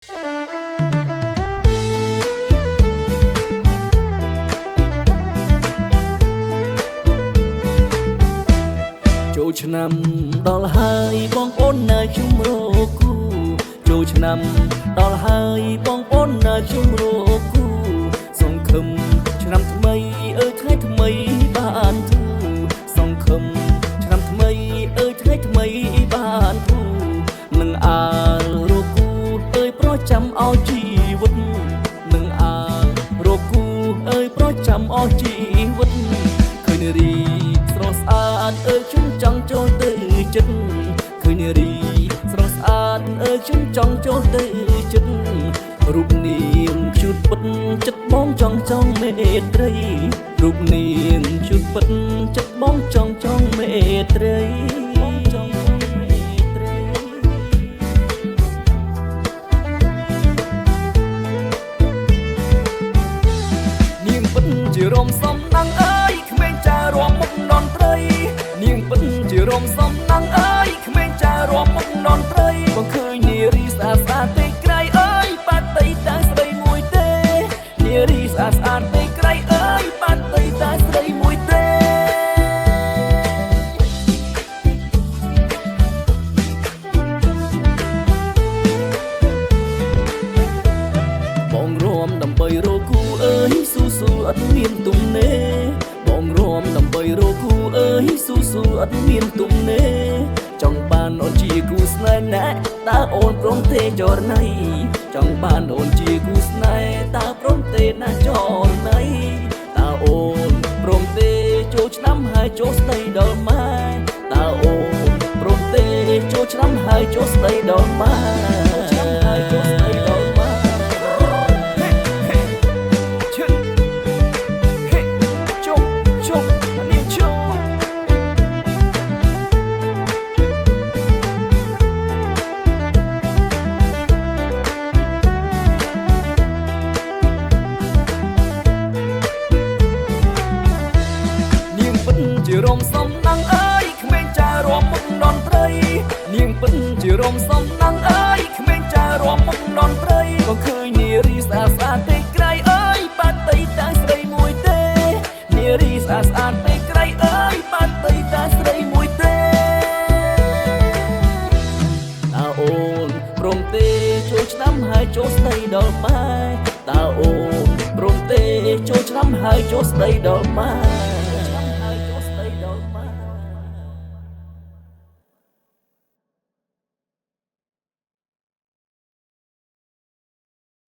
ចូលឆ្នាំដល់ហើយបងប្អូនណាខ្ញុំរកគូចូលឆ្នាំដល់ហើយបងប្អូនណាខ្ញុំរកគូសង្ឃឹមឆ្នាំថ្មីអើយថ្ងៃថ្មីបានធូរសង្ឃឹមឆ្នាំថ្មីអើយថ្ងៃថ្មីបានធូរនឹងអាលរកគូអើយប្រចាំអស់ជីវិតនឹងអាលរកគូអើយប្រចាំអស់ជីវិតឃើញរីស្រស់ស្អាតអើយខ្ញុំចង់ចូលទៅចិត្តឃើញរីស្រស់ស្អាតអើយខ្ញុំចង់ចូលទៅចិត្តរូបនាងជូតពិតចិត្តបងចង់មេត្រីរូបនាងជូតពិតចិត្តបងចង់មេត្រីបងចង់មេត្រីនាងពិតជារំសំណាំងអើយក្មេងចារំមុខនន់ត្រីនាងពិតជារំសំណាំងអើយក្មេងចារំមុខនន់ត្រីបងឃើញនារីស្អាតស្អាតទេក្រៃអើយបាត់តីតែស្រីមួយទេនារីស្អាតស្អាតទេក្រៃអើយបាត់តីតែស្រីមួយទេបងរំដើម្បីរកគូអើយស៊ូអត់មានទំនេរបងរំដើម្បីរកគូអើយស៊ូអត់មានទំនេរចង់បានអូនជាគូស្នេហ៍ណាតើអូនព្រមទេចរណៃចង់បានអូនជាគូស្នេហ៍តើព្រមទេណាចរណៃតើអូនព្រមទេចូលឆ្នាំហើយចូលស្ដីដល់ម៉ែតើអូនព្រមទេចូលឆ្នាំហើយចូលស្ដីដល់ម៉ែហើយចូលស្ដីដល់ម៉ែជារំសំណាំងអើយក្មេងចារំមុខនន់ត្រីនាងពិតជារំសំណាំងអើយក្មេងចារំមុខនន់ត្រីក៏ឃើញនារីស្អាតស្អាតទេក្រៃអើយបាត់តីតែស្រីមួយទេនារីស្អាតស្អាតទេក្រៃអើយបាត់តីតែស្រីមួយទេតើអូនព្រមទេចូលឆ្នាំហើយចូលស្ដីដល់ម៉ែតើអូនព្រមទេចូលឆ្នាំហើយចូលស្ដីដល់ម៉ែ